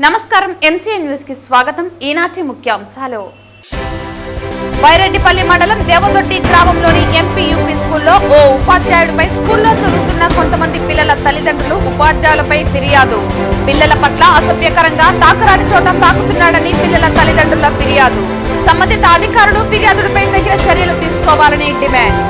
నమస్కారం MCN news కి స్వాగతం। ఈనాటి ముఖ్యాంశాలు। వైరెడ్డిపల్లి మండలం దేవదొడ్డి గ్రామంలోని ఎంపీ యూపీ స్కూల్లో ఓ ఉపాధ్యాయుడిపై స్కూల్లో చదువుతున్న కొంతమంది పిల్లల తల్లిదండ్రులు ఉపాధ్యాయులపై ఫిర్యాదు। పిల్లల పట్ల అసభ్యకరంగా తాకరాని చోట తాకుతున్నాడని పిల్లల తల్లిదండ్రుల ఫిర్యాదు। సంబంధిత అధికారులు ఫిర్యాదులపై తగిన చర్యలు తీసుకోవాలని డిమాండ్।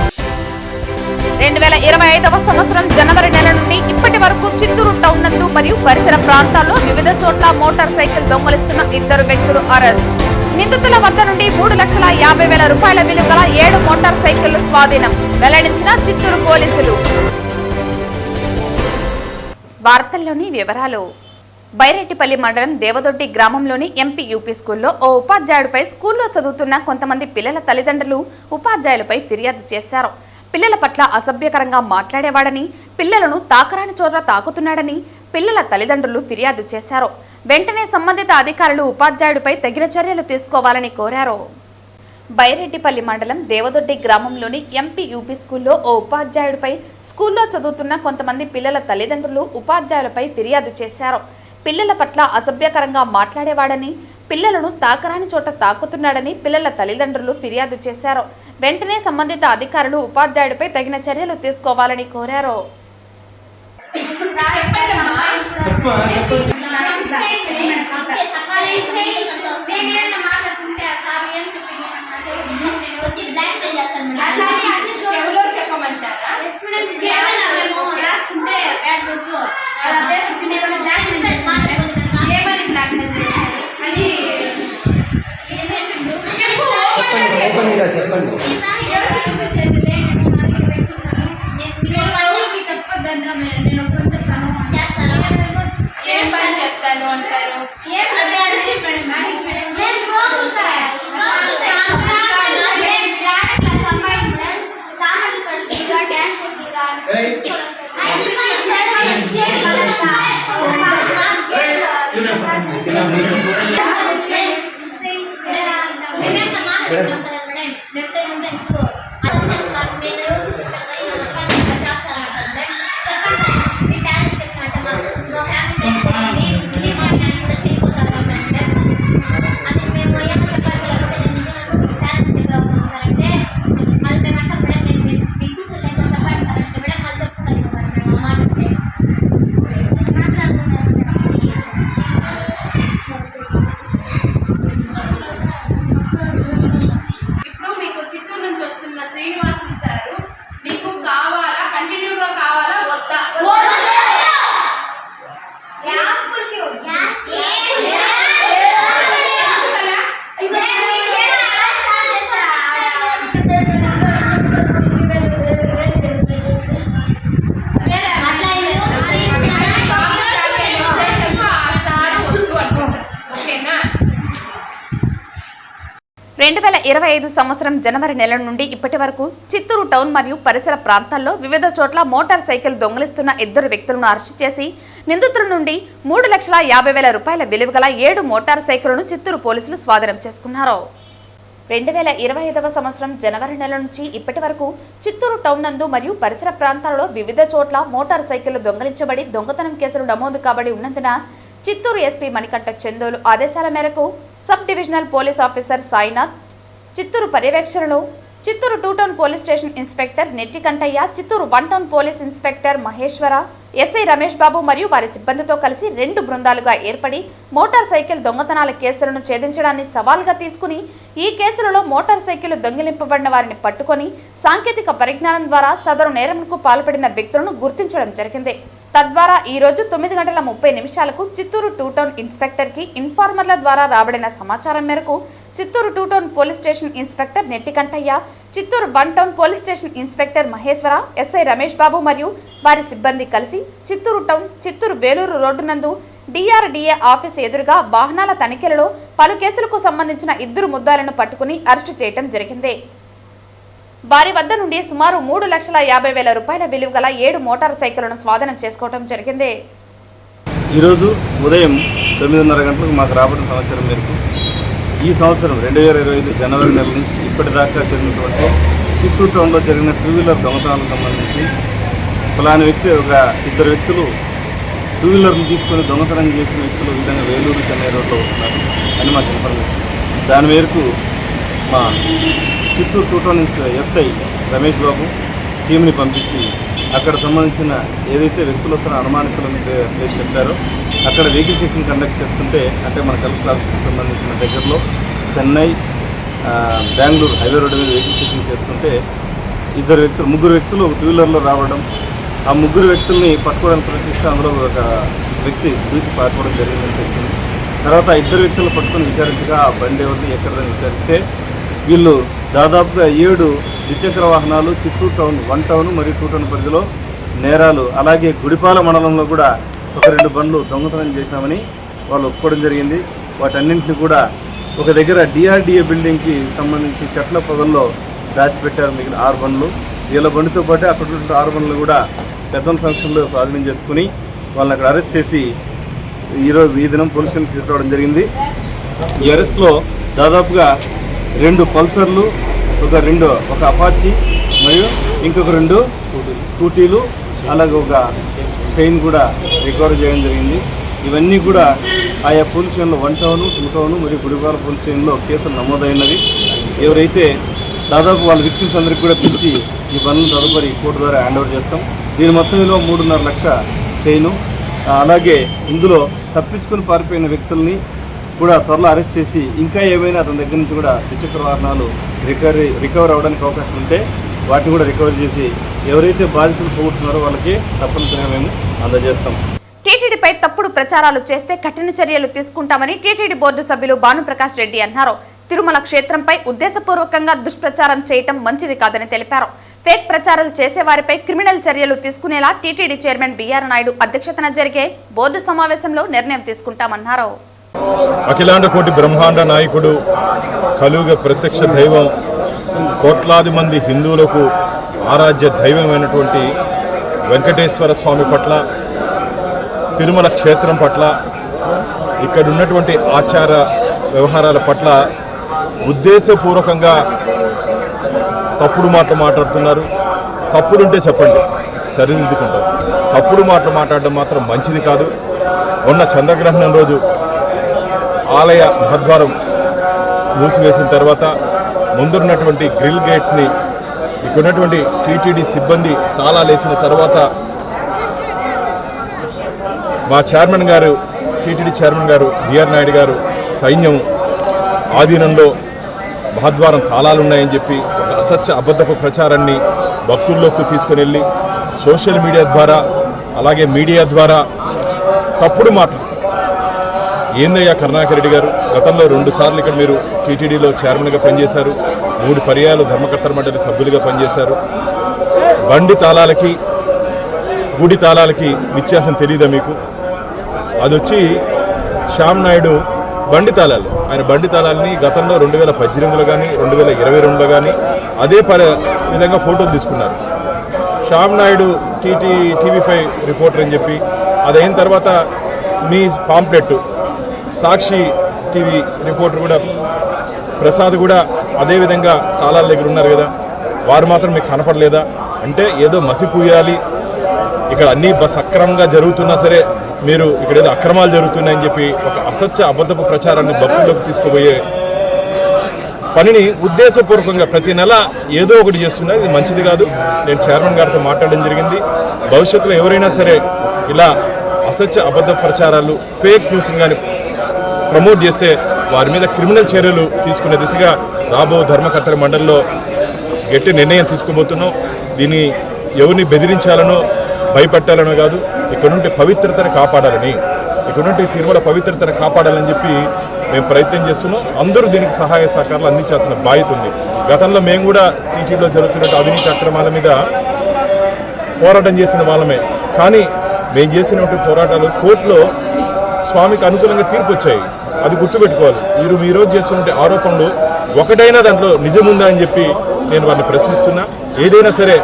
2025వ సంవత్సరం జనవరి నెల నుండి ఇప్పటి వరకు చిత్తూరు టౌన్ నందు మరియు పరిసర ప్రాంతాల్లో వివిధ చోట్ల మోటార్ సైకిల్ దొంగలిస్తున్న 2 వ్యక్తులు అరెస్ట్। నిందితుల వద్ద నుండి 3,50,000 రూపాయల విలువ గల 7 మోటార్ సైకిళ్లు స్వాధీనం వెల్లడించిన చిత్తూరు పోలీసులు। వార్తల్లోని వివరాలు। బైరెడ్డిపల్లి మండలం దేవదొడ్డి గ్రామంలోని ఎంపీ యూపీ స్కూల్లో ఓ ఉపాధ్యాయుడిపై స్కూల్లో చదువుతున్న కొంతమంది పిల్లల తల్లిదండ్రులు ఉపాధ్యాయులపై ఫిర్యాదు చేశారు। పిల్లల పట్ల అసభ్యకరంగా మాట్లాడేవాడని, పిల్లలను తాకరాని చోట తాకుతున్నాడని పిల్లల తల్లిదండ్రులు ఫిర్యాదు చేశారు। వెంటనే సంబంధిత అధికారులు ఉపాధ్యాయుడిపై తగిన చర్యలు తీసుకోవాలని కోరారు। బైరెడ్డిపల్లి మండలం దేవదొడ్డి గ్రామంలోని ఎంపీ యూపీ స్కూల్లో ఓ ఉపాధ్యాయుడిపై స్కూల్లో చదువుతున్న కొంతమంది పిల్లల తల్లిదండ్రులు ఉపాధ్యాయులపై ఫిర్యాదు చేశారు। పిల్లల పట్ల అసభ్యకరంగా మాట్లాడేవాడని, పిల్లలను తాకరాని చోట తాకుతున్నాడని పిల్లల తల్లిదండ్రులు ఫిర్యాదు చేశారు। వెంటనే సంబంధిత అధికారులు ఉపాధ్యాయుడిపై తగిన చర్యలు తీసుకోవాలని కోరారు। చెప్పండి ఏం పని చెప్తాను అంటారు। సంవత్సరం జనవరి నెల నుండి ఇప్పటి వరకు చిత్తూరు టౌన్ మరియు పరిసర ప్రాంతాల్లో వివిధ చోట్ల మోటార్ సైకిల్ దొంగలిస్తున్న 2 వ్యక్తులను అరెస్టు చేసి నిందితుల నుండి 3,50,000 రూపాయల విలువ గల 7 మోటార్ సైకిళ్లను చిత్తూరు పోలీసులు స్వాధీనం చేసుకున్నారు। 2025వ సంవత్సరం జనవరి నెల నుంచి ఇప్పటి వరకు చిత్తూరు టౌన్ నందు మరియు పరిసర ప్రాంతాల్లో వివిధ చోట్ల మోటార్ సైకిళ్లు దొంగలించబడి దొంగతనం కేసులు నమోదు కాబడి ఉన్నందున చిత్తూరు ఎస్పీ మణికంఠ చందోలు ఆదేశాల మేరకు sub divisional police officer Sainath, Chittoor పర్యవేక్షణలో Chittoor 2 town police station inspector Nettikantaiah, Chittoor 1 town police inspector Maheshwara, SI Ramesh Babu మరియు వారి సిబ్బందితో కలిసి 2 బృందాలుగా ఏర్పడి మోటార్ సైకిల్ దొంగతనాల కేసులను ఛేదించడాన్ని సవాల్గా తీసుకుని ఈ కేసులలో మోటార్ సైకిల్ దొంగిలింపబడిన వారిని పట్టుకొని సాంకేతిక పరిజ్ఞానం ద్వారా సదరు నేరంకు పాల్పడిన వ్యక్తులను గుర్తించడం జరిగింది। తద్వారా ఈ రోజు 9:30 చిత్తూరు 2 టౌన్ ఇన్స్పెక్టర్ కి ఇన్ఫార్మర్ల ద్వారా రాబడిన సమాచారం మేరకు Chittoor 2 town police station inspector Nettikantaiah, Chittoor 1 town police station inspector Maheshwara, SI Ramesh Babu మరియు వారి సిబ్బంది కలిసి చిత్తూరు టౌన్ చిత్తూరు వేలూరు రోడ్డు నందు డిఆర్డీఏ ఆఫీసు ఎదురుగా వాహనాల తనిఖీలలో పలు కేసులకు సంబంధించిన 2 ముద్దాలను పట్టుకుని అరెస్టు చేయడం జరిగింది। వారి వద్ద నుండి సుమారు 3,50,000 రూపాయల విలువ గల 7 మోటార్ సైకిళ్లను స్వాధీనం చేసుకోవడం జరిగింది। ఈ రోజు ఉదయం 9:30 గంటలకు మాకు రాబడిన సమాచారం మేరకు ఈ సంవత్సరం 2025 జనవరి నెల నుంచి ఇప్పటిదాకా జరిగినటువంటి చిత్తూరు టౌన్లో జరిగిన 2 వీలర్ దొంగతనాలకు సంబంధించి ఫలానా వ్యక్తి 2 వ్యక్తులు టూ వీలర్లు తీసుకొని దొంగతనం చేసిన వ్యక్తులు ఈ విధంగా వేలూరు చెన్నై రోడ్లో వస్తున్నారు అని మాకు ఇన్ఫర్మేషన్. దాని మేరకు మా చిత్తూరు 2 టౌన్ ఎస్ఐ రమేష్ బాబు టీంని పంపించి అక్కడ సంబంధించిన ఏదైతే వ్యక్తులు వస్తున్న అనుమానితులను ప్లేస్ చెప్పారో అక్కడ వెహికల్ చెకింగ్ కండక్ట్ చేస్తుంటే, అంటే మన కలెక్టర్ ఆఫీస్కి సంబంధించిన దగ్గరలో చెన్నై బెంగళూరు హైవే రోడ్డు మీద వెహికల్ చెకింగ్ చేస్తుంటే ముగ్గురు వ్యక్తులు ఒక 2 వీలర్లో రావడం, ఆ ముగ్గురు వ్యక్తుల్ని పట్టుకోవడానికి ప్రయత్నిస్తే అందులో ఒక వ్యక్తి దూకి పారిపోవడం జరిగిందని తెలిసింది. తర్వాత 2 వ్యక్తులు పట్టుకొని విచారించగా ఆ బండి ఎవరిని ఎక్కడదని విచారిస్తే వీళ్ళు దాదాపుగా 7 ద్విచక్ర వాహనాలు చిత్తూరు టౌన్ 1 టౌన్ మరియు 2 టౌన్ పరిధిలో నేరాలు, అలాగే గుడిపాల మండలంలో కూడా ఒక 2 బండ్లు దొంగతనం చేసినామని వాళ్ళు ఒప్పుకోవడం జరిగింది. వాటన్నింటినీ కూడా ఒక దగ్గర డిఆర్డిఏ బిల్డింగ్కి సంబంధించి చెట్ల పొదల్లో దాచిపెట్టారు మిగిలిన 6 బండ్లు. వీళ్ళ బండితో పాటు అక్కడ ఉన్న 6 బండ్లు కూడా పెద్ద సంస్థల్లో స్వాధీనం చేసుకుని వాళ్ళని అక్కడ అరెస్ట్ చేసి ఈరోజు ఈ దినం పోలీసులకు తీసుకురావడం జరిగింది. ఈ అరెస్ట్లో దాదాపుగా 2 పల్సర్లు, ఒక అపాచీ మరియు ఇంకొక 2 స్కూటీలు, అలాగే ఒక చైన్ కూడా రికవర్ చేయడం జరిగింది. ఇవన్నీ కూడా ఆయా పోలీస్ స్టేషన్లో 1 టౌన్ 2 టౌన్ మరియు గుడిపాల పోలీస్ స్టేషన్లో కేసులు నమోదైనవి. ఎవరైతే దాదాపు వాళ్ళ విక్టిమ్స్ అందరికీ కూడా పిలిచి ఈ బండ్లను తదుపరి కోర్టు ద్వారా హ్యాండ్ ఓవర్ చేస్తాం. దీని మొత్తం విలువ 3.5 లక్షల చైను, అలాగే ఇందులో తప్పించుకొని పారిపోయిన వ్యక్తుల్ని కూడా త్వరలో అరెస్ట్ చేసి ఇంకా ఏమైనా అతని దగ్గర నుంచి కూడా ద్విచక్ర వాహనాలు రికవర్ అవ్వడానికి అవకాశం ఉంటే వాటిని కూడా రికవర్ చేసి ఎవరైతే బాధితులు పోగొట్టున్నారో వాళ్ళకి తప్పనిసరిగా మేము అందజేస్తాం. టీటీడీపై తప్పుడు ప్రచారాలు చేస్తే కఠిన చర్యలు తీసుకుంటామని టీటీడీ బోర్డు సభ్యులు భానుప్రకాష్ రెడ్డి అన్నారు. తిరుమల క్షేత్రంపై ఉద్దేశపూర్వకంగా దుష్ప్రచారం చేయటం మంచిది కాదని తెలిపారు. ఫేక్ ప్రచారాలు చేసేవారిపై క్రిమినల్ చర్యలు తీసుకునేలా టీటీడీ చైర్మన్ బిఆర్ నాయుడు అధ్యక్షతన జరిగే బోర్డు సమావేశంలో నిర్ణయం తీసుకుంటామన్నారు. అఖిలాండ కోటి బ్రహ్మాండ నాయకుడు, కలియుగ ప్రత్యక్ష దైవం, కోట్లాది మంది హిందువులకు ఆరాధ్య దైవమైనటువంటి వెంకటేశ్వర స్వామి పట్ల, తిరుమల క్షేత్రం పట్ల, ఇక్కడ ఉన్నటువంటి ఆచార వ్యవహారాల పట్ల ఉద్దేశపూర్వకంగా తప్పుడు మాటలు మాట్లాడుతున్నారు. తప్పుడుంటే చెప్పండి, సరిదిద్దుకుంటాం. తప్పుడు మాటలు మాట్లాడడం మాత్రం మంచిది కాదు. మొన్న చంద్రగ్రహణం రోజు ఆలయ మహద్వారం మూసివేసిన తర్వాత ముందున్నటువంటి గ్రిల్ గేట్స్ని ఇక్కడ ఉన్నటువంటి టీటీడీ సిబ్బంది తాళాలేసిన తర్వాత మా చైర్మన్ గారు, టీటీడీ చైర్మన్ గారు బిఆర్ నాయుడు గారు సైన్యం ఆధీనంలో మహద్వారం తాళాలున్నాయని చెప్పి ఒక అసత్య అబద్ధపు ప్రచారాన్ని భక్తుల్లోకి తీసుకుని వెళ్ళి సోషల్ మీడియా ద్వారా, అలాగే మీడియా ద్వారా తప్పుడు మాటలు. ఏందయ్యా కరుణాకర్ రెడ్డి గారు, గతంలో 2 సార్లు ఇక్కడ మీరు టీటీడీలో చైర్మన్గా పనిచేశారు, 3 పర్యాయాలు ధర్మకర్తల మండలి సభ్యులుగా పనిచేశారు. బండి తాళాలకి గుడి తాళాలకి వ్యత్యాసం తెలియదా మీకు? అది వచ్చి శ్యామ్ నాయుడు బండి తాళాలు, ఆయన బండి తాళాలని గతంలో 2018లో కానీ 2022లో కానీ అదే విధంగా ఫోటోలు తీసుకున్నారు. శ్యామ్ నాయుడు టీవీ5 రిపోర్టర్ అని చెప్పి అదైన తర్వాత మీ పాంప్లెట్ సాక్షి టీవీ రిపోర్టర్ కూడా ప్రసాద్ కూడా అదేవిధంగా తాళాల దగ్గర ఉన్నారు కదా, వారు మాత్రం మీకు కనపడలేదా? అంటే ఏదో మసిపూయాలి, ఇక్కడ అన్నీ సక్రమంగా జరుగుతున్నా సరే మీరు ఇక్కడ ఏదో అక్రమాలు జరుగుతున్నాయని చెప్పి ఒక అసత్య అబద్ధపు ప్రచారాన్ని భక్తుల్లోకి తీసుకుపోయే పనిని ఉద్దేశపూర్వకంగా ప్రతి నెల ఏదో ఒకటి చేస్తున్నది. ఇది మంచిది కాదు. నేను చైర్మన్ గారితో మాట్లాడడం జరిగింది. భవిష్యత్తులో ఎవరైనా సరే ఇలా అసత్య అబద్ధ ప్రచారాలు, ఫేక్ న్యూస్ కానీ ప్రమోట్ చేస్తే వారి మీద క్రిమినల్ చర్యలు తీసుకునే దిశగా రాబో ధర్మకర్తల మండలిలో గట్టి నిర్ణయం తీసుకోబోతున్నాం. దీన్ని ఎవరిని బెదిరించాలనో భయపెట్టాలనో కాదు, ఇక్కడ నుండి పవిత్రతను కాపాడాలని, ఇక్కడ నుండి తిరుమల పవిత్రతను కాపాడాలని చెప్పి మేము ప్రయత్నం చేస్తున్నాం. అందరూ దీనికి సహాయ సహకారాలు అందించాల్సిన బాధ్యత ఉంది. గతంలో మేము కూడా టీటీడీలో జరుగుతున్న అవినీతి అక్రమాల మీద పోరాటం చేసిన వాళ్ళమే. కానీ మేము చేసినటువంటి పోరాటాలు కోర్టులో స్వామికి అనుకూలంగా తీర్పు వచ్చాయి. అది గుర్తుపెట్టుకోవాలి. మీరు ఈరోజు చేస్తున్న ఆరోపణలు ఒకటైనా దాంట్లో నిజముందా అని చెప్పి నేను వారిని ప్రశ్నిస్తున్నా. ఏదైనా సరే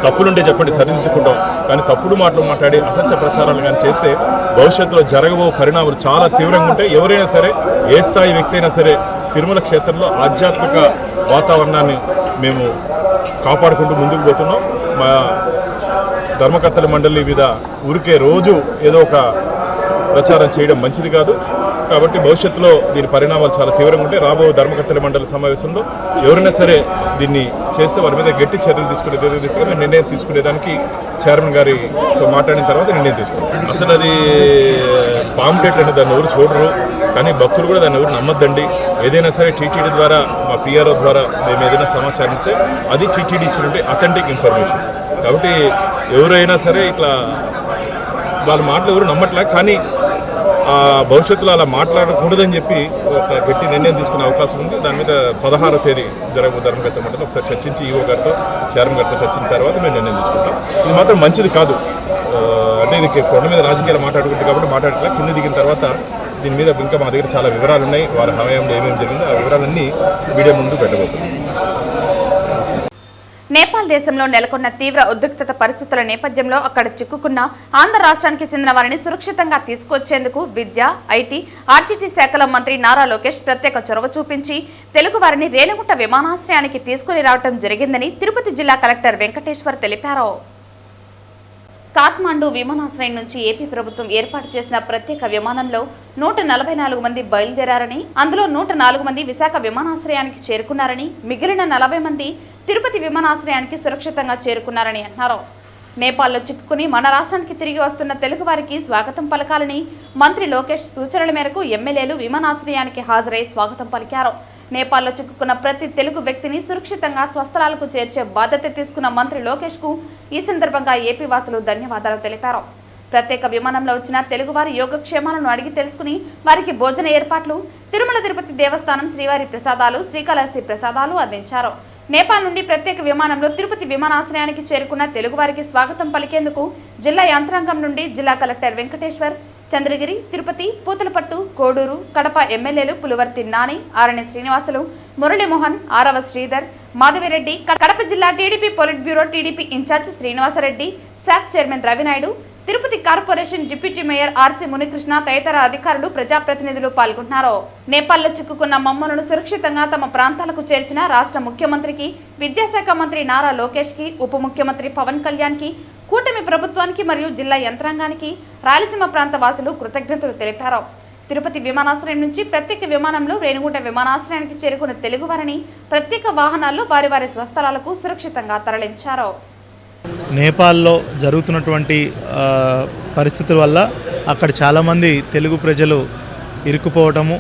తప్పులుంటే చెప్పండి, సరిదిద్దుకుంటాం. కానీ తప్పుడు మాటలు మాట్లాడి అసత్య ప్రచారాలు కానీ చేస్తే భవిష్యత్తులో జరగబో పరిణామాలు చాలా తీవ్రంగా ఉంటాయి. ఎవరైనా సరే, ఏ స్థాయి వ్యక్తి అయినా సరే తిరుమల క్షేత్రంలో ఆధ్యాత్మిక వాతావరణాన్ని మేము కాపాడుకుంటూ ముందుకు పోతున్నాం. మా ధర్మకర్తల మండలి మీద ఊరికే రోజు ఏదో ఒక ప్రచారం చేయడం మంచిది కాదు. కాబట్టి భవిష్యత్తులో దీని పరిణామాలు చాలా తీవ్రంగా ఉంటాయి. రాబో ధర్మకర్తల మండలి సమావేశంలో ఎవరైనా సరే దీన్ని చేస్తే వారి మీద గట్టి చర్యలు తీసుకునే దిశగా మేము నిర్ణయం తీసుకునేదానికి చైర్మన్ గారితో మాట్లాడిన తర్వాత నిర్ణయం తీసుకుంటాం. అసలు అది పాంప్లెట్ అనేది దాన్ని ఎవరు చూడరు, కానీ భక్తులు కూడా దాన్ని ఎవరు నమ్మద్దండి. ఏదైనా సరే టీటీడీ ద్వారా మా పిఆర్ఓ ద్వారా మేము ఏదైనా సమాచారం ఇస్తే అది టీటీడీ ఇచ్చినట్టు అథెంటిక్ ఇన్ఫర్మేషన్. కాబట్టి ఎవరైనా సరే ఇట్లా వాళ్ళ మాటలు ఎవరు నమ్మట్లే, కానీ భవిష్యత్తులో అలా మాట్లాడకూడదని చెప్పి ఒక గట్టి నిర్ణయం తీసుకునే అవకాశం ఉంది. దాని మీద 16వ తేదీ జరగబోయే ధర్మకర్తల మండలి ఒకసారి చర్చించి ఈఓ గారితో చైర్మన్ గారితో చర్చించిన తర్వాత మేము నిర్ణయం తీసుకుంటాం. ఇది మాత్రం మంచిది కాదు. అంటే ఇది కొండ మీద రాజకీయాలు మాట్లాడుకుంటారు కాబట్టి మాట్లాడట్లే. కింద దిగిన తర్వాత దీని మీద ఇంకా మా దగ్గర చాలా వివరాలు ఉన్నాయి. వారి హయాంలో ఏమేమి జరిగిందో ఆ వివరాలన్నీ వీడియో ముందు పెట్టబోతున్నాం. నేపాల్ దేశంలో నెలకొన్న తీవ్ర ఉద్రిక్తత పరిస్థితుల నేపథ్యంలో అక్కడ చిక్కుకున్న ఆంధ్ర రాష్ట్రానికి చెందిన వారిని సురక్షితంగా తీసుకొచ్చేందుకు విద్య, ఐటీ, ఆర్టీటీ శాఖల మంత్రి నారా లోకేష్ ప్రత్యేక చొరవ చూపించి తెలుగు వారిని రేణిగుంట విమానాశ్రయానికి తీసుకుని రావడం జరిగిందని తిరుపతి జిల్లా కలెక్టర్ వెంకటేశ్వర్ తెలిపారు. కాఠ్మండూ విమానాశ్రయం నుంచి ఏపీ ప్రభుత్వం ఏర్పాటు చేసిన ప్రత్యేక విమానంలో 144 మంది బయలుదేరారని, అందులో 104 మంది విశాఖ విమానాశ్రయానికి చేరుకున్నారని, మిగిలిన 40 మంది తిరుపతి విమానాశ్రయానికి సురక్షితంగా చేరుకున్నారని అన్నారు. నేపాల్లో చిక్కుకుని మన రాష్ట్రానికి తిరిగి వస్తున్న తెలుగు వారికి స్వాగతం పలకాలని మంత్రి లోకేష్ సూచనల మేరకు ఎమ్మెల్యేలు విమానాశ్రయానికి హాజరై స్వాగతం పలికారు. నేపాల్లో చిక్కుకున్న ప్రతి తెలుగు వ్యక్తిని సురక్షితంగా స్వస్థలాలకు చేర్చే బాధ్యత తీసుకున్న మంత్రి లోకేష్ కు ఈ సందర్భంగా ఏపీ వాసులు ధన్యవాదాలు తెలిపారు. ప్రత్యేక విమానంలో వచ్చిన తెలుగువారి యోగక్షేమాలను అడిగి తెలుసుకుని వారికి భోజన ఏర్పాట్లు, తిరుమల తిరుపతి దేవస్థానం శ్రీవారి ప్రసాదాలు, శ్రీకాళహస్తి ప్రసాదాలు అందించారు. నేపాల్ నుండి ప్రత్యేక విమానంలో తిరుపతి విమానాశ్రయానికి చేరుకున్న తెలుగువారికి స్వాగతం పలికేందుకు జిల్లా యంత్రాంగం నుండి జిల్లా కలెక్టర్ వెంకటేశ్వర్, చంద్రగిరి, తిరుపతి, పూతలపట్టు, కోడూరు, కడప ఎమ్మెల్యేలు పులివర్తి నాని, ఆరణి శ్రీనివాసులు, మురళీమోహన్, ఆరవ శ్రీధర్, మాధవిరెడ్డి, కడప జిల్లా TDP polit bureau TDP incharge Srinivasa Reddy, శాఖ్ chairman Ravi Naidu, Tirupati corporation deputy mayor RC Munikrishna తదితర అధికారులు, ప్రజాప్రతినిధులు పాల్గొన్నారు. నేపాల్లో చిక్కుకున్న మమ్మలను సురక్షితంగా తమ ప్రాంతాలకు చేర్చిన రాష్ట్ర ముఖ్యమంత్రికి, విద్యాశాఖ మంత్రి నారా లోకేష్ కి, ఉప ముఖ్యమంత్రి పవన్ కళ్యాణ్ కి, కూటమి ప్రభుత్వానికి మరియు జిల్లా యంత్రాంగానికి రాయలసీమ ప్రాంత వాసులు కృతజ్ఞతలు తెలిపారు. తిరుపతి విమానాశ్రయం నుంచి ప్రత్యేక విమానంలో రేణిగుంట విమానాశ్రయానికి చేరుకున్న తెలుగువారిని ప్రత్యేక వాహనాల్లో వారి వారి స్వస్థలాలకు సురక్షితంగా తరలించారు. నేపాల్లో జరుగుతున్నటువంటి పరిస్థితుల వల్ల అక్కడ చాలామంది తెలుగు ప్రజలు ఇరుక్కుపోవటము,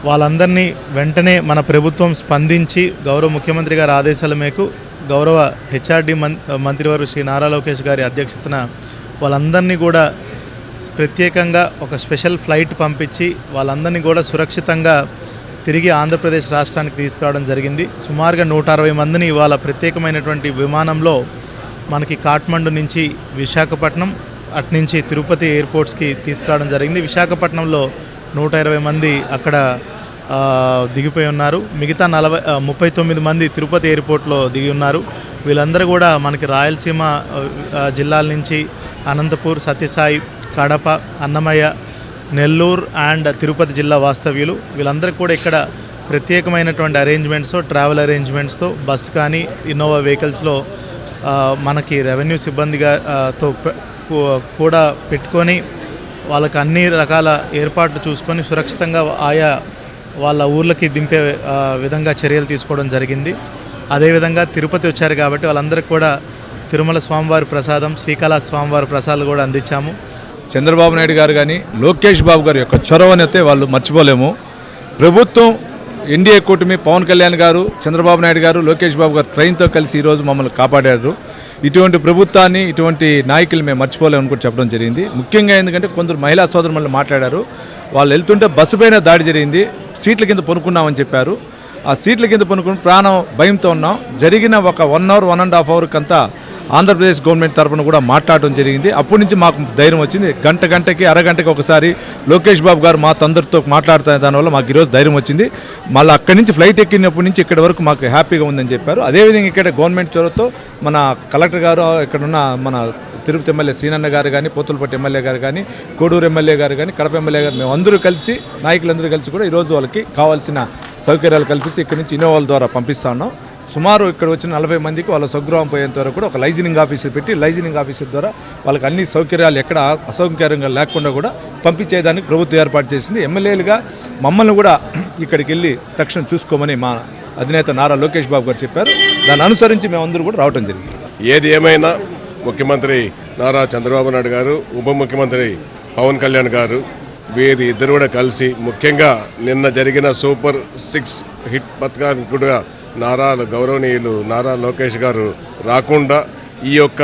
వాళ్ళందరినీ వెంటనే మన ప్రభుత్వం స్పందించి గౌరవ ముఖ్యమంత్రి గారి ఆదేశాల మేరకు గౌరవ హెచ్ఆర్డి మంత్రివారు శ్రీ నారా లోకేష్ గారి అధ్యక్షతన వాళ్ళందరినీ కూడా ప్రత్యేకంగా ఒక స్పెషల్ ఫ్లైట్ పంపించి వాళ్ళందరినీ కూడా సురక్షితంగా తిరిగి ఆంధ్రప్రదేశ్ రాష్ట్రానికి తీసుకురావడం జరిగింది. సుమారుగా 160 మందిని ఇవాళ ప్రత్యేకమైనటువంటి విమానంలో మనకి కాఠ్మండు నుంచి విశాఖపట్నం, అట్నుంచి తిరుపతి ఎయిర్పోర్ట్స్కి తీసుకురావడం జరిగింది. విశాఖపట్నంలో 120 మంది అక్కడ దిగిపోయి ఉన్నారు. మిగతా 39 మంది తిరుపతి ఎయిర్పోర్ట్లో దిగి ఉన్నారు. వీళ్ళందరూ కూడా మనకి రాయలసీమ జిల్లాల నుంచి అనంతపూర్, సత్యసాయి, కడప, అన్నమయ్య, నెల్లూరు అండ్ తిరుపతి జిల్లా వాస్తవ్యులు. వీళ్ళందరికీ కూడా ఇక్కడ ప్రత్యేకమైనటువంటి అరేంజ్మెంట్స్తో, ట్రావెల్ అరేంజ్మెంట్స్తో బస్ కానీ ఇన్నోవా వెహికల్స్లో మనకి రెవెన్యూ సిబ్బందిగాతో కూడా పెట్టుకొని వాళ్ళకి అన్ని రకాల ఏర్పాట్లు చూసుకొని సురక్షితంగా ఆయా వాళ్ళ ఊర్లకి దింపే విధంగా చర్యలు తీసుకోవడం జరిగింది. అదేవిధంగా తిరుపతి వచ్చారు కాబట్టి వాళ్ళందరికీ కూడా తిరుమల స్వామివారి ప్రసాదం, శ్రీకాళహస్తి స్వామివారి ప్రసాదాలు కూడా అందించాము. చంద్రబాబు నాయుడు గారు కానీ లోకేష్ బాబు గారి యొక్క చొరవనైతే వాళ్ళు మర్చిపోలేము. ప్రభుత్వం, ఎన్డీఏ కూటమి, పవన్ కళ్యాణ్ గారు, చంద్రబాబు నాయుడు గారు, లోకేష్ బాబు గారు ట్రైన్తో కలిసి ఈరోజు మమ్మల్ని కాపాడారు. ఇటువంటి ప్రభుత్వాన్ని, ఇటువంటి నాయకులు మేము మర్చిపోలేమని కూడా చెప్పడం జరిగింది. ముఖ్యంగా ఎందుకంటే కొందరు మహిళా సోదరులు మాట్లాడారు. వాళ్ళు వెళ్తుంటే బస్సు పైన దాడి జరిగింది, సీట్ల కింద పనుకున్నామని చెప్పారు. ఆ సీట్ల కింద పనుకుని ప్రాణం భయంతో ఉన్నాం. జరిగిన ఒక 1 అవర్ 1.5 అవర్కి అంతా ఆంధ్రప్రదేశ్ గవర్నమెంట్ తరఫున కూడా మాట్లాడడం జరిగింది. అప్పటి నుంచి మాకు ధైర్యం వచ్చింది. గంటకి అరగంటకి ఒకసారి లోకేష్ బాబు గారు మా అందరితో మాట్లాడుతున్న దానివల్ల మాకు ఈరోజు ధైర్యం వచ్చింది. మళ్ళీ అక్కడి నుంచి ఫ్లైట్ ఎక్కినప్పటి నుంచి ఇక్కడి వరకు మాకు హ్యాపీగా ఉందని చెప్పారు. అదేవిధంగా ఇక్కడ గవర్నమెంట్ చొరవతో మన కలెక్టర్ గారు, ఇక్కడున్న మన తిరుపతి ఎమ్మెల్యే శ్రీనన్న గారు కానీ, పోతులపట్టు ఎమ్మెల్యే గారు కానీ, కోడూరు ఎమ్మెల్యే గారు కానీ, కడప ఎమ్మెల్యే గారు, మేము అందరూ కలిసి, నాయకులందరూ కలిసి కూడా ఈరోజు వాళ్ళకి కావాల్సిన సౌకర్యాలు కల్పిస్తూ ఇక్కడి నుంచి ఇన్నోవాల ద్వారా పంపిస్తా ఉన్నాం. సుమారు ఇక్కడ వచ్చిన 40 మందికి వాళ్ళ స్వగృహం పోయేంత వరకు కూడా ఒక లైజనింగ్ ఆఫీసర్ పెట్టి లైజనింగ్ ఆఫీసర్ ద్వారా వాళ్ళకి అన్ని సౌకర్యాలు ఎక్కడ అసౌకర్యంగా లేకుండా కూడా పంపించేదానికి ప్రభుత్వం ఏర్పాటు చేసింది. ఎమ్మెల్యేలుగా మమ్మల్ని కూడా ఇక్కడికి వెళ్ళి తక్షణం చూసుకోమని మా అధినేత నారా లోకేష్ బాబు గారు చెప్పారు. దాన్ని అనుసరించి మేమందరూ కూడా రావడం జరిగింది. ఏది ఏమైనా ముఖ్యమంత్రి నారా చంద్రబాబు నాయుడు గారు, ఉప ముఖ్యమంత్రి పవన్ కళ్యాణ్ గారు వీరి ఇద్దరు కూడా కలిసి ముఖ్యంగా నిన్న జరిగిన సూపర్ 6 హిట్ పథకానికి కూడా గౌరవనీయులు నారా లోకేష్ గారు రాకుండా ఈ యొక్క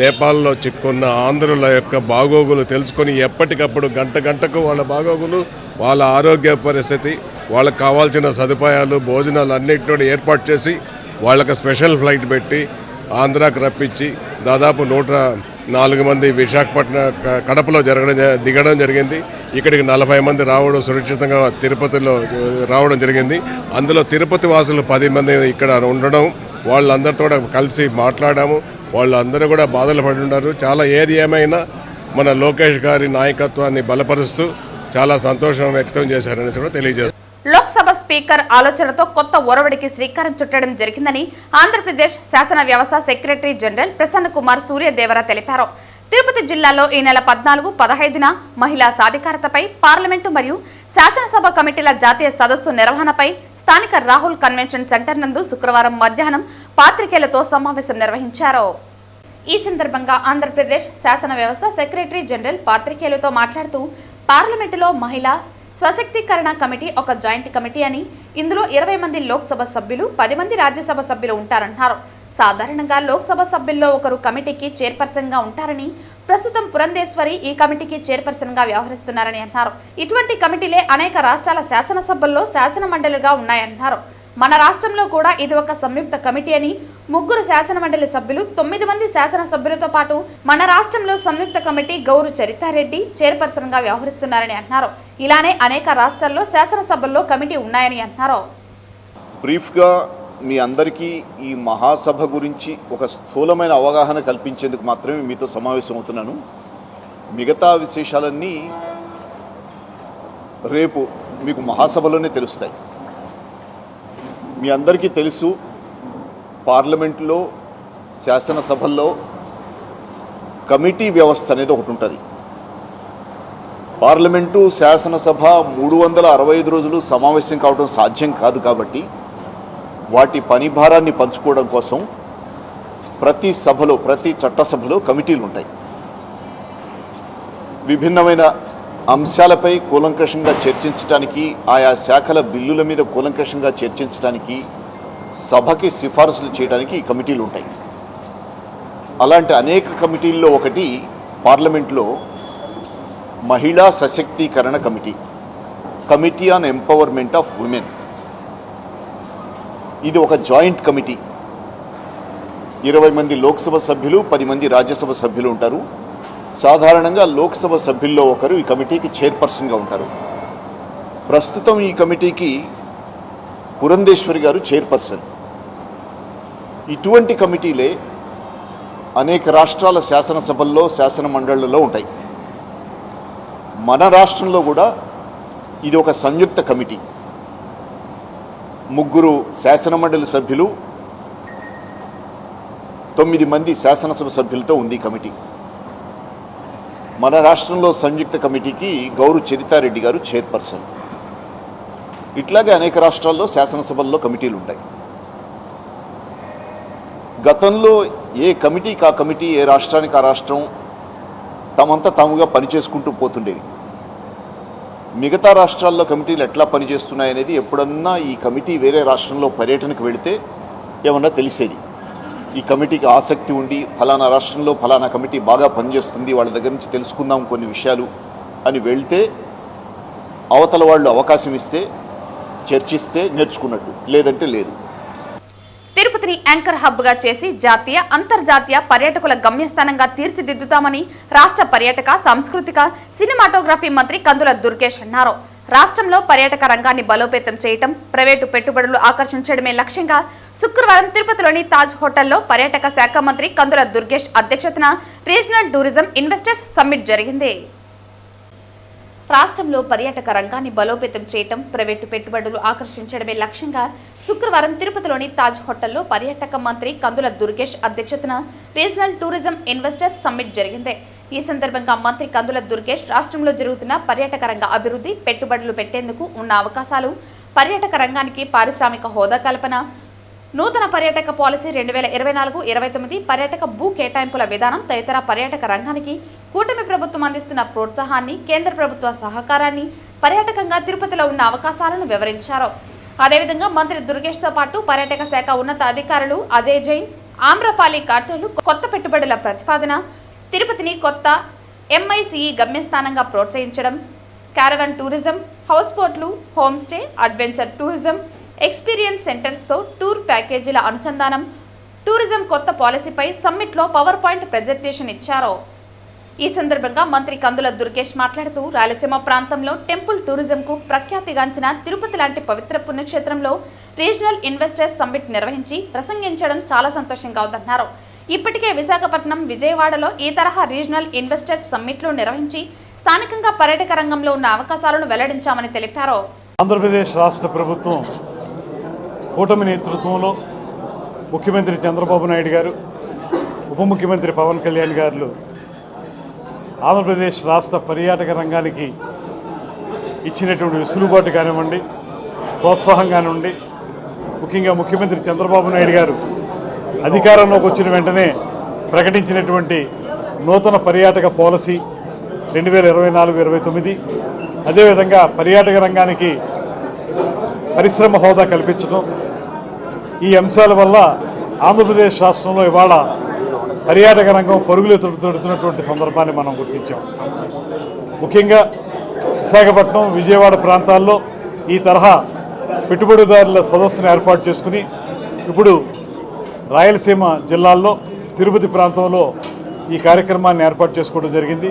నేపాల్లో చిక్కున్న ఆంధ్రుల యొక్క బాగోగులు తెలుసుకొని ఎప్పటికప్పుడు గంటకు వాళ్ళ బాగోగులు, వాళ్ళ ఆరోగ్య పరిస్థితి, వాళ్ళకు కావాల్సిన సదుపాయాలు, భోజనాలు అన్నింటినీ ఏర్పాటు చేసి వాళ్ళకి స్పెషల్ ఫ్లైట్ పెట్టి ఆంధ్రాకు రప్పించి దాదాపు 104 మంది విశాఖపట్నం కడపలో దిగడం జరిగింది. ఇక్కడికి 40 మంది రావడం, సురక్షితంగా తిరుపతిలో రావడం జరిగింది. అందులో తిరుపతి వాసులు 10 మంది ఇక్కడ ఉండడం, వాళ్ళందరితో కలిసి మాట్లాడాము. వాళ్ళందరూ కూడా బాధలు పడి ఉన్నారు. చాలా ఏది ఏమైనా మన లోకేష్ గారి నాయకత్వాన్ని బలపరుస్తూ చాలా సంతోషం వ్యక్తం చేశారని కూడా తెలియజేస్తారు. లోక్సభ స్పీకర్ ఆలోచనతో కొత్త ఒరవడికి శ్రీకారం చుట్టడం జరిగిందని ఆంధ్రప్రదేశ్ శాసన వ్యవస్థ సెక్రటరీ జనరల్ ప్రసన్న కుమార్ సూర్యదేవర తెలిపారు. తిరుపతి జిల్లాలో ఈ నెల 14, 15న మహిళా సాధికారతపై పార్లమెంటు మరియు శాసనసభ కమిటీల జాతీయ సదస్సు నిర్వహణపై స్థానిక రాహుల్ కన్వెన్షన్ సెంటర్ నందు శుక్రవారం మధ్యాహ్నం పాత్రికేయులతో సమావేశం నిర్వహించారు. ఈ సందర్భంగా ఆంధ్రప్రదేశ్ శాసన వ్యవస్థ సెక్రటరీ జనరల్ పాత్రికేయులతో మాట్లాడుతూ పార్లమెంటులో మహిళా స్వశక్తీకరణ కమిటీ ఒక జాయింట్ కమిటీ అని, ఇందులో 20 మంది లోక్సభ సభ్యులు, 10 మంది రాజ్యసభ సభ్యులు ఉంటారన్నారు. సాధారణంగా లోక్సభ సభ్యుల్లో ఒకరు కమిటీకి చైర్పర్సన్ గా ఉంటారని, ప్రస్తుతం పురంధేశ్వరి ఈ కమిటీకి చైర్పర్సన్ గా వ్యవహరిస్తున్నారని అన్నారు. ఇటువంటి కమిటీలే అనేక రాష్ట్రాల శాసనసభల్లో శాసన మండలిగా ఉన్నాయన్నారు. మన రాష్ట్రంలో కూడా ఇది ఒక సంయుక్త కమిటీ అని, 3 శాసన మండలి సభ్యులు, 9 మంది శాసన సభ్యులతో పాటు మన రాష్ట్రంలో సంయుక్త కమిటీ గౌరు చరితారెడ్డి చైర్పర్సన్ గా వ్యవహరిస్తున్నారని అన్నారు. ఇలానే అనేక రాష్ట్రాల్లో శాసనసభల్లో కమిటీ ఉన్నాయని అన్నారు. బ్రీఫ్గా మీ అందరికీ ఈ మహాసభ గురించి ఒక స్థూలమైన అవగాహన కల్పించేందుకు మాత్రమే మీతో సమావేశం అవుతున్నాను. మిగతా విశేషాలన్నీ రేపు మీకు మహాసభలోనే తెలుస్తాయి. మీ అందరికీ తెలుసు, పార్లమెంట్లో శాసనసభల్లో కమిటీ వ్యవస్థ అనేది ఒకటి ఉంటుంది. పార్లమెంటు శాసనసభ 365 రోజులు సమావేశం కావడం సాధ్యం కాదు. కాబట్టి వాటి పని భారాన్ని పంచుకోవడం కోసం ప్రతి సభలో, ప్రతి చట్టసభలో కమిటీలు ఉంటాయి. విభిన్నమైన అంశాలపై కూలంకషంగా చర్చించడానికి, ఆయా శాఖల బిల్లుల మీద కూలంకషంగా చర్చించడానికి, సభకి సిఫారసులు చేయడానికి ఈ కమిటీలు ఉంటాయి. అలాంటి అనేక కమిటీల్లో ఒకటి పార్లమెంట్లో మహిళా సశక్తీకరణ committee, committee on empowerment of women. ఇది ఒక జాయింట్ కమిటీ. 20 మంది లోక్సభ సభ్యులు, 10 మంది రాజ్యసభ సభ్యులు ఉంటారు. సాధారణంగా లోక్సభ సభ్యుల్లో ఒకరు ఈ కమిటీకి చైర్పర్సన్గా ఉంటారు. ప్రస్తుతం ఈ కమిటీకి పురంధేశ్వరి గారు చైర్పర్సన్. ఇటువంటి కమిటీలే అనేక రాష్ట్రాల శాసనసభల్లో, శాసన మండళ్లలో ఉంటాయి. మన రాష్ట్రంలో కూడా ఇది ఒక సంయుక్త కమిటీ. 3 శాసనమండలి సభ్యులు, 9 మంది శాసనసభ సభ్యులతో ఉంది కమిటీ. మన రాష్ట్రంలో సంయుక్త కమిటీకి గౌరు చరితారెడ్డి గారు చైర్పర్సన్. ఇట్లాగే అనేక రాష్ట్రాల్లో శాసనసభల్లో కమిటీలు ఉంటాయి. గతంలో ఏ కమిటీకి ఆ కమిటీ, ఏ రాష్ట్రానికి ఆ రాష్ట్రం తమంతా తాముగా పనిచేసుకుంటూ పోతుండేది. మిగతా రాష్ట్రాల్లో కమిటీలు ఎట్లా పనిచేస్తున్నాయనేది ఎప్పుడన్నా ఈ కమిటీ వేరే రాష్ట్రంలో పర్యటనకు వెళితే ఏమన్నా తెలిసేది. ఈ కమిటీకి ఆసక్తి ఉండి ఫలానా రాష్ట్రంలో ఫలానా కమిటీ బాగా పనిచేస్తుంది, వాళ్ళ దగ్గర నుంచి తెలుసుకుందాం కొన్ని విషయాలు అని వెళ్తే అవతల వాళ్ళు అవకాశం ఇస్తే చర్చిస్తే నేర్చుకున్నట్టు, లేదంటే లేదు. తిరుపతిని యాంకర్ హబ్ గా చేసి జాతీయ, అంతర్జాతీయ పర్యాటకుల గమ్యస్థానంగా తీర్చిదిద్దుతామని రాష్ట్ర పర్యాటక, సాంస్కృతిక, సినిమాటోగ్రఫీ మంత్రి కందుల దుర్గేష్ అన్నారు. రాష్ట్రంలో పర్యాటక రంగాన్ని బలోపేతం చేయటం, ప్రైవేటు పెట్టుబడులు ఆకర్షించడమే లక్ష్యంగా శుక్రవారం తిరుపతిలోని తాజ్ హోటల్లో పర్యాటక శాఖ మంత్రి కందుల దుర్గేష్ అధ్యక్షతన రీజనల్ టూరిజం ఇన్వెస్టర్స్ సమ్మిట్ జరిగింది. రాష్ట్రంలో పర్యాటక రంగాన్ని బలోపేతం చేయటం, ప్రైవేటు పెట్టుబడులు ఆకర్షించడమే లక్ష్యంగా శుక్రవారం తిరుపతిలోని తాజ్ హోటల్లో పర్యాటక మంత్రి కందుల దుర్గేష్ అధ్యక్షతన రీజనల్ టూరిజం ఇన్వెస్టర్స్ సమ్మిట్ జరిగింది. ఈ సందర్భంగా మంత్రి కందుల దుర్గేష్ రాష్ట్రంలో జరుగుతున్న పర్యాటక రంగ అభివృద్ధి, పెట్టుబడులు పెట్టేందుకు ఉన్న అవకాశాలు, పర్యాటక రంగానికి పారిశ్రామిక హోదా కల్పన, నూతన పర్యాటక పాలసీ 2024-29, పర్యాటక భూ కేటాయింపుల విధానం తదితర పర్యాటక రంగానికి కూటమి ప్రభుత్వం అందిస్తున్న ప్రోత్సాహాన్ని, కేంద్ర ప్రభుత్వ సహకారాన్ని, పర్యాటకంగా తిరుపతిలో ఉన్న అవకాశాలను వివరించారు. అదేవిధంగా మంత్రి దుర్గేష్తో పాటు పర్యాటక శాఖ ఉన్నత అధికారులు అజయ్ జైన్, ఆమ్రపాలి కార్టూలు కొత్త పెట్టుబడుల ప్రతిపాదన, తిరుపతిని కొత్త MICE గమ్యస్థానంగా ప్రోత్సహించడం, క్యారవాన్ టూరిజం, హౌస్ బోట్లు, home stay, adventure tourism, experience సెంటర్స్తో టూర్ ప్యాకేజీల అనుసంధానం, టూరిజం కొత్త పాలసీపై సమ్మిట్లో పవర్ పాయింట్ ప్రెజెంటేషన్ ఇచ్చారు. ఈ సందర్భంగా మంత్రి కందుల దుర్గేష్ మాట్లాడుతూ రాయలసీమ ప్రాంతంలో టెంపుల్ టూరిజంకు ప్రఖ్యాతిగాంచిన తిరుపతి లాంటి పవిత్ర పుణ్యక్షేత్రంలో రీజనల్ ఇన్వెస్టర్స్ సమ్మిట్ నిర్వహించి ప్రసంగించడం చాలా సంతోషంగా ఉందన్నారు. ఇప్పటికే విశాఖపట్నం, విజయవాడలో ఈ తరహా రీజనల్ ఇన్వెస్టర్స్ సమ్మిట్లు నిర్వహించి స్థానికంగా పర్యాటక రంగంలో ఉన్న అవకాశాలను వెల్లడించామని తెలిపారు. ఆంధ్రప్రదేశ్ రాష్ట్ర ప్రభుత్వం కూటమి నేతృత్వంలో ముఖ్యమంత్రి చంద్రబాబు నాయుడు గారు, ఉప ముఖ్యమంత్రి పవన్ కళ్యాణ్ గారు ఆంధ్రప్రదేశ్ రాష్ట్ర పర్యాటక రంగానికి ఇచ్చినటువంటి వెసులుబాటు కానివ్వండి, ప్రోత్సాహం కానివ్వండి, ముఖ్యంగా ముఖ్యమంత్రి చంద్రబాబు నాయుడు గారు అధికారంలోకి వచ్చిన వెంటనే ప్రకటించినటువంటి నూతన పర్యాటక పాలసీ 2024-29, అదేవిధంగా పర్యాటక రంగానికి పరిశ్రమ హోదా కల్పించడం, ఈ అంశాల వల్ల ఆంధ్రప్రదేశ్ రాష్ట్రంలో ఇవాళ పర్యాటక రంగం పరుగులు తొడుతున్నటువంటి సందర్భాన్ని మనం గుర్తించాం. ముఖ్యంగా విశాఖపట్నం, విజయవాడ ప్రాంతాల్లో ఈ తరహా పెట్టుబడిదారుల సదస్సును ఏర్పాటు చేసుకుని ఇప్పుడు రాయలసీమ జిల్లాల్లో తిరుపతి ప్రాంతంలో ఈ కార్యక్రమాన్ని ఏర్పాటు చేసుకోవడం జరిగింది.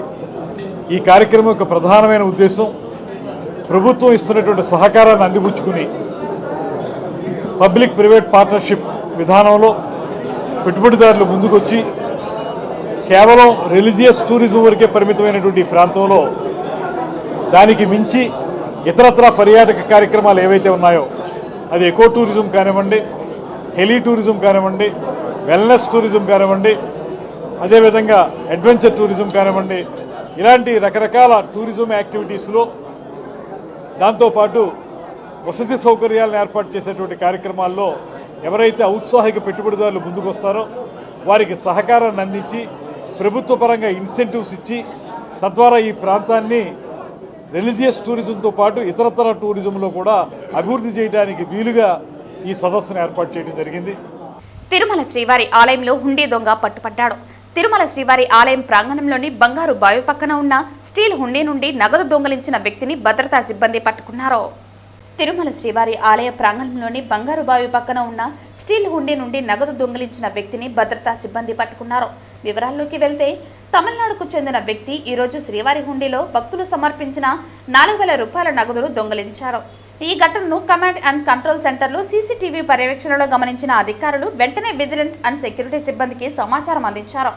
ఈ కార్యక్రమం యొక్క ప్రధానమైన ఉద్దేశం ప్రభుత్వం ఇస్తున్నటువంటి సహకారాన్ని అందిపుచ్చుకుని పబ్లిక్ ప్రైవేట్ పార్ట్నర్షిప్ విధానంలో పెట్టుబడిదారులు ముందుకొచ్చి కేవలం రిలీజియస్ టూరిజం వరకే పరిమితమైనటువంటి ప్రాంతంలో దానికి మించి ఇతరత్ర పర్యాటక కార్యక్రమాలు ఏవైతే ఉన్నాయో, అది ఎకో టూరిజం కానివ్వండి, హెలీ టూరిజం కానివ్వండి, వెల్నెస్ టూరిజం కానివ్వండి, అదేవిధంగా అడ్వెంచర్ టూరిజం కానివ్వండి, ఇలాంటి రకరకాల టూరిజం యాక్టివిటీస్లో దాంతోపాటు వసతి సౌకర్యాలను ఏర్పాటు చేసేటువంటి కార్యక్రమాల్లో ఎవరైతే ఔత్సాహిక పెట్టుబడిదారులు ముందుకు వస్తారో వారికి సహకారాన్ని అందించి ప్రభుత్వ పరంగా ఇన్సెంటివ్స్ ఇచ్చి తద్వారా ఈ ప్రాంతాన్ని రిలీజియస్ టూరిజంతో పాటు ఇతరతర టూరిజంలో కూడా అభివృద్ధి చేయడానికి వీలుగా ఈ సదస్సును ఏర్పాటు చేయడం జరిగింది. తిరుమల శ్రీవారి ఆలయంలో హుండీ దొంగ పట్టుపడ్డాడు. తిరుమల శ్రీవారి ఆలయం ప్రాంగణంలోని బంగారు బావి పక్కన ఉన్న స్టీల్ హుండీ నుండి నగదు దొంగిలించిన వ్యక్తిని భద్రతా సిబ్బంది పట్టుకున్నారు. తిరుమల శ్రీవారి ఆలయ ప్రాంగణంలోని బంగారు బావి పక్కన ఉన్న స్టీల్ హుండీ నుండి నగదు దొంగిలించిన వ్యక్తిని భద్రతా సిబ్బంది పట్టుకున్నారు. వివరాల్లోకి వెళ్తే తమిళనాడుకు చెందిన వ్యక్తి ఈరోజు శ్రీవారి హుండీలో భక్తులు సమర్పించిన 4,000 రూపాయల నగదును దొంగిలించారు. ఈ ఘటనను కమాండ్ అండ్ కంట్రోల్ సెంటర్లో సీసీటీవీ పర్యవేక్షణలో గమనించిన అధికారులు వెంటనే విజిలెన్స్ అండ్ సెక్యూరిటీ సిబ్బందికి సమాచారం అందించారు.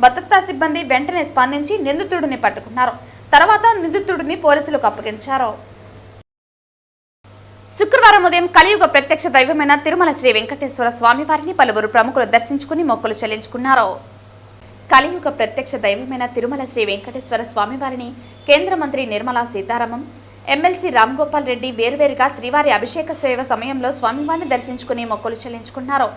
భద్రతా సిబ్బంది వెంటనే స్పందించి నిందితుడిని పట్టుకున్నారు. తర్వాత నిందితుడిని పోలీసులకు అప్పగించారు. శుక్రవారం ఉదయం కలియుగ ప్రత్యక్ష దైవమైన తిరుమల శ్రీ వెంకటేశ్వర స్వామి వారిని పలువురు ప్రముఖులు దర్శించుకుని మొక్కులు చెల్లించుకున్నారు. కలియుగ ప్రత్యక్ష దైవమైన తిరుమల శ్రీ వెంకటేశ్వర స్వామి వారిని కేంద్ర మంత్రి నిర్మలా సీతారామన్, ఎమ్మెల్సీ రామ్ గోపాల్ రెడ్డి వేరువేరుగా శ్రీవారి అభిషేక సేవ సమయంలో స్వామివారిని దర్శించుకుని మొక్కులు చెల్లించుకున్నారు.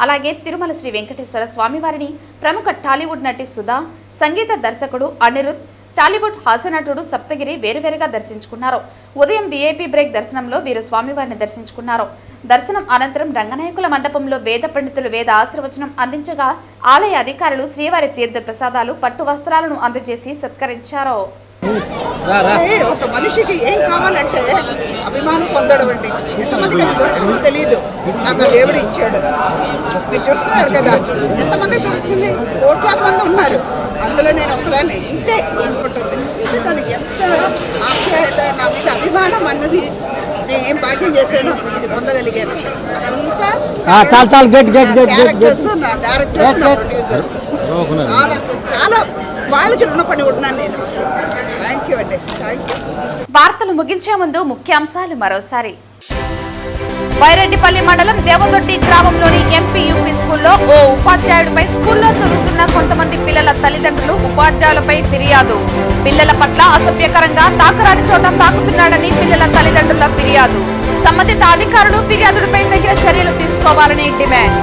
అలాగే తిరుమల శ్రీ వెంకటేశ్వర స్వామివారిని ప్రముఖ టాలీవుడ్ నటి సుధా, సంగీత దర్శకుడు అనిరుద్, టాలీవుడ్ హాస్యనటుడు సప్తగిరి వేరువేరుగా దర్శించుకున్నారు. ఉదయం వీఐపీ బ్రేక్ దర్శనంలో వీరు స్వామివారిని దర్శించుకున్నారు. దర్శనం అనంతరం రంగనాయకుల మండపంలో వేద పండితులు వేద ఆశీర్వచనం అందించగా ఆలయ అధికారులు శ్రీవారి తీర్థ ప్రసాదాలు, పట్టు వస్త్రాలను అందజేసి సత్కరించారు. ఒక మనిషికి ఏం కావాలంటే అభిమానం పొందడం అండి. ఎంతమందికి అది దొరుకుతుందో తెలియదు, నాకు దేవుడు ఇచ్చాడు. మీరు చూస్తున్నారు కదా, ఎంతమంది దొరుకుతుంది, కోట్లాది మంది ఉన్నారు, అందులో నేను ఒక్కదాన్ని. ఇంతే ఉంటుంది. దానికి ఎంత ఆప్యాయత, నా మీద అభిమానం అన్నది నేను ఏం భాగ్యం చేశానో ఇది పొందగలిగాను. అదంతా క్యారెక్టర్స్, నా డైరెక్టర్స్, నా ప్రొడ్యూసర్స్ చాలా వాళ్ళకి రుణపడి ఉన్నాను నేను. థ్యాంక్ యూ అండి, థ్యాంక్ యూ. వార్తలు ముగించే ముందు ముఖ్యాంశాలు మరోసారి. వైరెడ్డిపల్లి మండలం దేవదొడ్డి గ్రామంలోని ఎంపీ యూపీ స్కూల్లో ఓ ఉపాధ్యాయుడిపై స్కూల్లో చదువుతున్న కొంతమంది పిల్లల తల్లిదండ్రులు ఉపాధ్యాయులపై ఫిర్యాదు. పిల్లల పట్ల అసభ్యకరంగా తాకరాని చోట తాకుతున్నాడని పిల్లల తల్లిదండ్రుల ఫిర్యాదు. సంబంధిత అధికారులు ఫిర్యాదులపై తగిన చర్యలు తీసుకోవాలని డిమాండ్.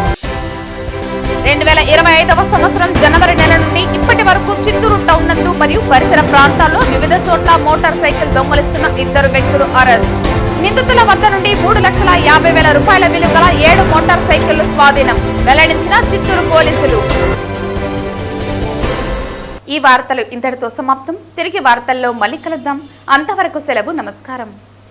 2025వ సంవత్సరం జనవరి నెల నుండి ఇప్పటి వరకు చిత్తూరు టౌన్ నందు మరియు పరిసర ప్రాంతాల్లో వివిధ చోట్ల మోటార్ సైకిల్ దొంగలిస్తున్న 2 వ్యక్తులు అరెస్ట్. నిందితుల వద్ద నుండి 3,50,000 రూపాయల విలువ గల 7 మోటార్ సైకిళ్లు స్వాధీనం వెల్లడించిన చిత్తూరు పోలీసులు. ఈ వార్తలు ఇంతటితో సమాప్తం. తిరిగి వార్తల్లో మళ్ళీ కలుద్దాం. అంతవరకు సెలవు. నమస్కారం.